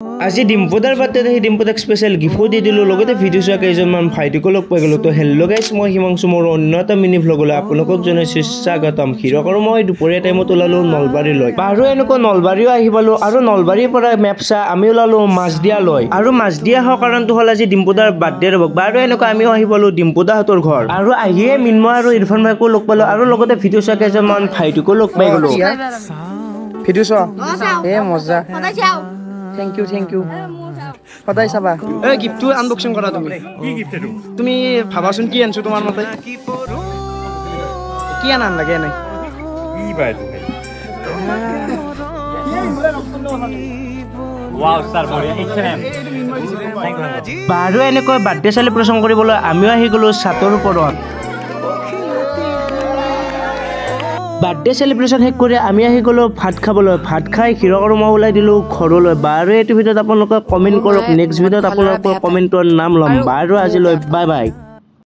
আজি ডিম্পুদাৰ বাৰ্থডে সেই ডিম্পুদাক স্পেচিয়েল গিফ্টও দি দিলোঁ লগতে ভিডিঅ' চোৱা কেইজনমান ভাইটিকো লগ পাই গ'লোঁ তো হেল্ল' গাইছ মই হিমাংশু মোৰ অন্য এটা মিনি ভ্লগলৈ আপোনালোকক জনাইছোঁ স্বাগতম হিৰক আৰু মই দুপৰীয়া টাইমত ওলালোঁ নলবাৰীলৈ বাৰু এনেকুৱা নলবাৰীও আহি পালোঁ আৰু নলবাৰীৰ পৰা মেপ চাই আমি ওলালোঁ মাছদিয়ালৈ আৰু মাছদিয়া হোৱাৰ কাৰণটো হ'ল আজি ডিম্পুদাৰ বাৰ্থডে ৰ'ব বাৰু এনেকুৱা আমিও আহি পালোঁ ডিম্পুদাহঁতৰ ঘৰ আৰু আহিয়ে মিন্ময় আৰু ইৰফান ভাইকো লগ পালোঁ আৰু লগতে ভিডিঅ' চোৱা কেইজনমান ভাইটিকো লগ পাই গ'লোঁ ভিডিঅ' চোৱা এ মজা থেংক ইউ সদায় চাবা এই গিফ্টটো আনবক্সিং কৰা তুমি কি গিফ্ট এটো তুমি ভাবাচোন কি আনছো তোমাৰ মতে কি আনান লাগে নাই কি বাই ওয়াও স্যাৰ বঢ়িয়া এইচএম বাৰু এনেকৈ বাৰ্থডে সেলিব্ৰেশন কৰিবলৈ আমিও আহি গ'লো ছাতৰ ওপৰত বাৰ্থডে সেলিব্ৰেশন শেষ কৰি আমি আহি গ'লো ভাত খাবলৈ ভাত খাই হিৰক আৰু মই ওলাই দিলোঁ ঘৰলৈ বাৰু এইটো ভিডিঅ'ত আপোনালোকে কমেণ্ট কৰক নেক্সট ভিডিঅ'ত আপোনালোকৰ কমেণ্টৰ নাম ল'ম বাৰু আজিলৈ বাই বাই